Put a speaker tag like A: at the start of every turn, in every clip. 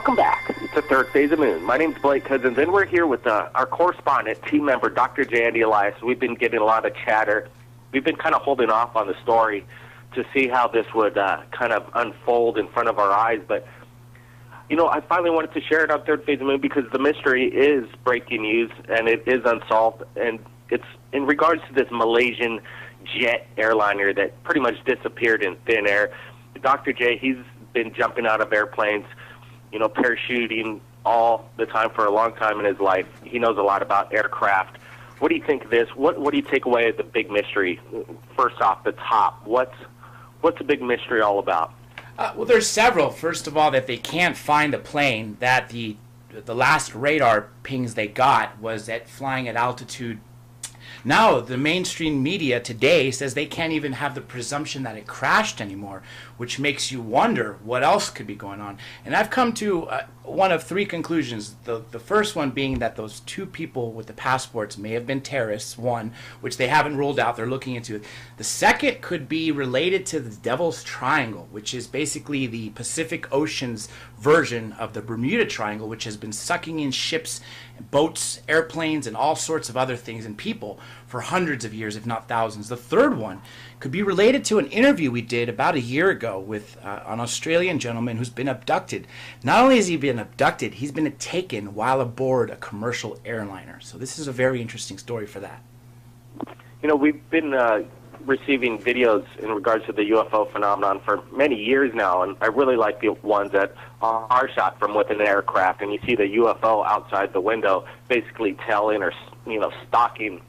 A: Welcome back to Third Phase of Moon. My name's Blake Cousins, and we're here with our correspondent, team member, Dr. J. Andy Elias. We've been getting a lot of chatter. We've been kind of holding off on the story to see how this would kind of unfold in front of our eyes. But, you know, I finally wanted to share it on Third Phase of Moon because the mystery is breaking news, and it is unsolved. And it's in regards to this Malaysian jet airliner that pretty much disappeared in thin air. Dr. J, he's been jumping out of airplanes, you know, parachuting all the time for a long time in his life. He knows a lot about aircraft. What do you think of this? What do you take away as the big mystery? First off the top, what's the big mystery all about?
B: Well, there's several. First of all, that they can't find the plane, that the last radar pings they got was at flying at altitude. Now, the mainstream media today says they can't even have the presumption that it crashed anymore, which makes you wonder what else could be going on. And I've come to one of three conclusions. The first one being that those two people with the passports may have been terrorists, one, which they haven't ruled out. They're looking into it. The second could be related to the Devil's Triangle, which is basically the Pacific Ocean's version of the Bermuda Triangle, which has been sucking in ships, boats, airplanes, and all sorts of other things and people for hundreds of years, if not thousands. The third one could be related to an interview we did about a year ago with an Australian gentleman who's been abducted. Not only has he been abducted, he's been taken while aboard a commercial airliner. So this is a very interesting story for that.
A: You know, we've been receiving videos in regards to the UFO phenomenon for many years now, and I really like the ones that are shot from within an aircraft, and you see the UFO outside the window basically telling or, you know, stalking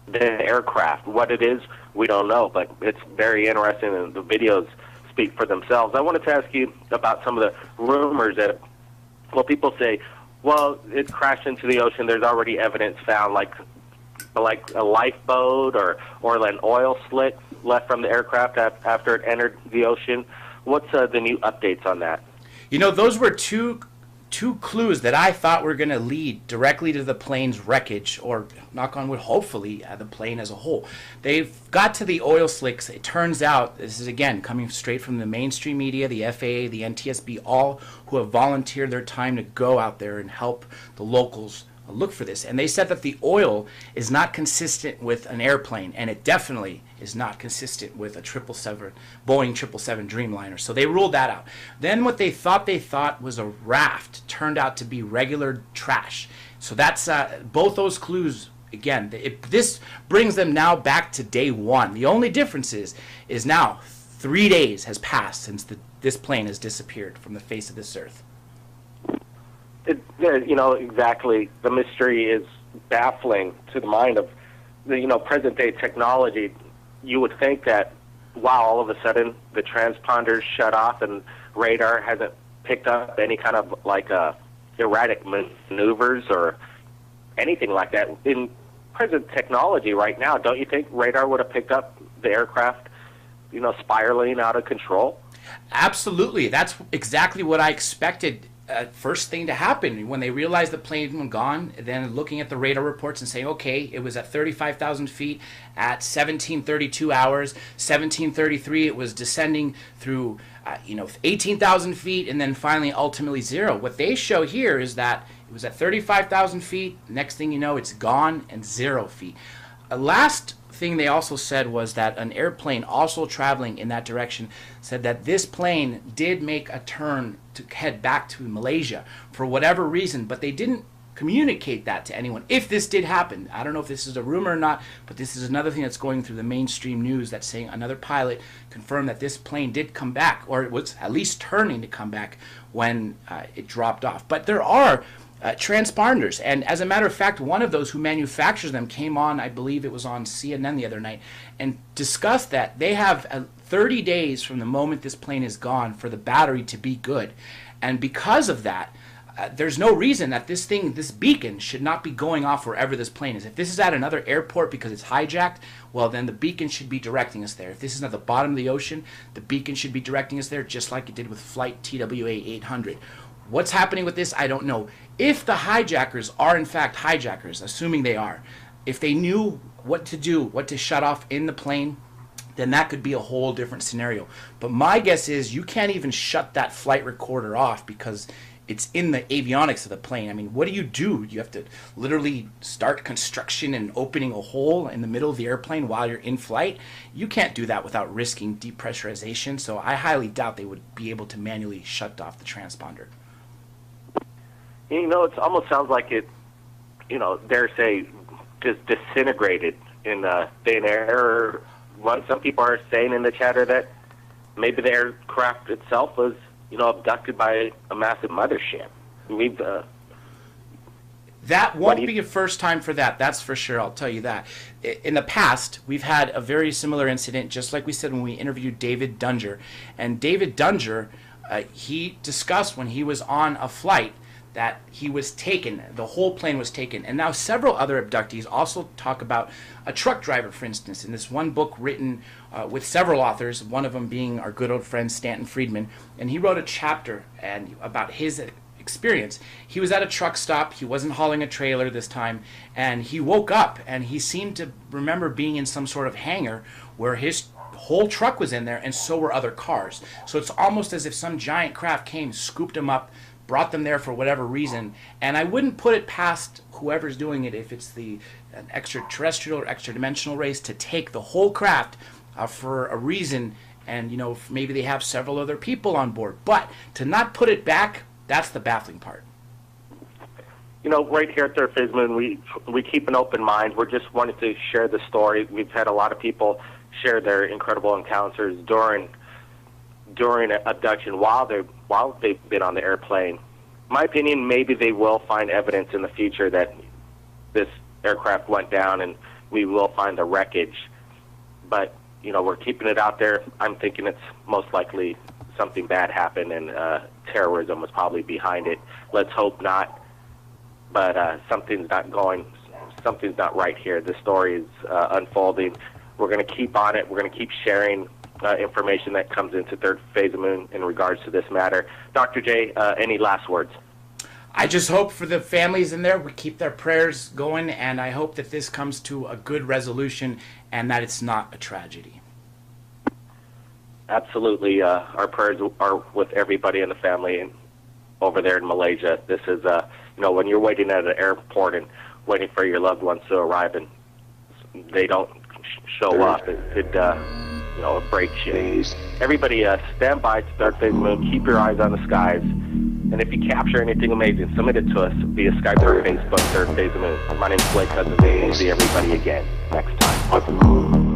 A: the aircraft. What it is, we don't know, but it's very interesting, and the videos speak for themselves. I wanted to ask you about some of the rumors that, well, people say, well, it crashed into the ocean, there's already evidence found, like a lifeboat or an oil slick left from the aircraft after it entered the ocean. What's the new updates on that?
B: You know, those were two clues that I thought were going to lead directly to the plane's wreckage, or, knock on wood, hopefully the plane as a whole. They've got to the oil slicks. It turns out, this is again coming straight from the mainstream media, the FAA, the NTSB, all who have volunteered their time to go out there and help the locals look for this. And they said that the oil is not consistent with an airplane, and it definitely is not consistent with a Boeing 777 Dreamliner. So they ruled that out. Then what they thought was a raft turned out to be regular trash. So that's both those clues. Again, this brings them now back to day one. The only difference is now 3 days has passed since this plane has disappeared from the face of this earth.
A: You know, exactly. The mystery is baffling to the mind of the, you know, present-day technology. You would think that, wow, all of a sudden the transponders shut off and radar hasn't picked up any kind of, like, erratic maneuvers or anything like that. In present technology right now, don't you think radar would have picked up the aircraft, you know, spiraling out of control?
B: Absolutely. That's exactly what I expected. First thing to happen when they realized the plane was gone, then looking at the radar reports and saying, okay, it was at 35,000 feet at 1732 hours, 1733 it was descending through 18,000 feet, and then finally ultimately zero. What they show here is that it was at 35,000 feet, next thing you know it's gone, and 0 feet. Last thing they also said was that an airplane also traveling in that direction said that this plane did make a turn to head back to Malaysia for whatever reason, but they didn't communicate that to anyone. If this did happen, I don't know if this is a rumor or not, but this is another thing that's going through the mainstream news that's saying another pilot confirmed that this plane did come back, or it was at least turning to come back when it dropped off. But there are transponders, and as a matter of fact, one of those who manufactures them came on, I believe it was on CNN the other night, and discussed that they have 30 days from the moment this plane is gone for the battery to be good. And because of that, there's no reason that this beacon should not be going off wherever this plane is. If this is at another airport because it's hijacked, well, then the beacon should be directing us there. If this is at the bottom of the ocean, the beacon should be directing us there, just like it did with Flight TWA 800. What's happening with this, I don't know. If the hijackers are in fact hijackers, assuming they are, if they knew what to do, what to shut off in the plane, then that could be a whole different scenario. But my guess is you can't even shut that flight recorder off because it's in the avionics of the plane. I mean, what do? You have to literally start construction and opening a hole in the middle of the airplane while you're in flight. You can't do that without risking depressurization. So I highly doubt they would be able to manually shut off the transponder.
A: You know, it almost sounds like it, you know, dare say, just disintegrated in thin air. What some people are saying in the chatter that maybe the aircraft itself was, you know, abducted by a massive mothership. We've
B: that won't be a first time for that. That's for sure. I'll tell you that. In the past, we've had a very similar incident, just like we said when we interviewed David Dunger. And David Dunger, he discussed when he was on a flight that he was taken, the whole plane was taken. And now several other abductees also talk about a truck driver, for instance, in this one book written with several authors, one of them being our good old friend Stanton Friedman. And he wrote a chapter about his experience. He was at a truck stop. He wasn't hauling a trailer this time. And he woke up and he seemed to remember being in some sort of hangar where his whole truck was in there and so were other cars. So it's almost as if some giant craft came, scooped him up, brought them there for whatever reason. And I wouldn't put it past whoever's doing it, if it's an extraterrestrial or extra-dimensional race, to take the whole craft for a reason. And, you know, maybe they have several other people on board. But to not put it back, that's the baffling part.
A: You know, right here at Third Phase Moon, we keep an open mind. We're just wanting to share the story. We've had a lot of people share their incredible encounters during abduction while they've been on the airplane. In my opinion, maybe they will find evidence in the future that this aircraft went down and we will find the wreckage. But, you know, we're keeping it out there. I'm thinking it's most likely something bad happened and terrorism was probably behind it. Let's hope not. But something's not right here. The story is unfolding. We're going to keep on it. We're going to keep sharing information that comes into Third Phase of Moon in regards to this matter. Dr. J, any last words?
B: I just hope for the families in there, we keep their prayers going, and I hope that this comes to a good resolution and that it's not a tragedy.
A: Absolutely. Our prayers are with everybody in the family over there in Malaysia. This is, you know, when you're waiting at an airport and waiting for your loved ones to arrive and they don't show up, it you know, it breaks you. Everybody, stand by to Third Phase Moon. Keep your eyes on the skies. And if you capture anything amazing, submit it to us via Skype or Facebook, Third Phase of Moon. My name is Blake Cousins, and we'll see everybody again next time.
C: Of you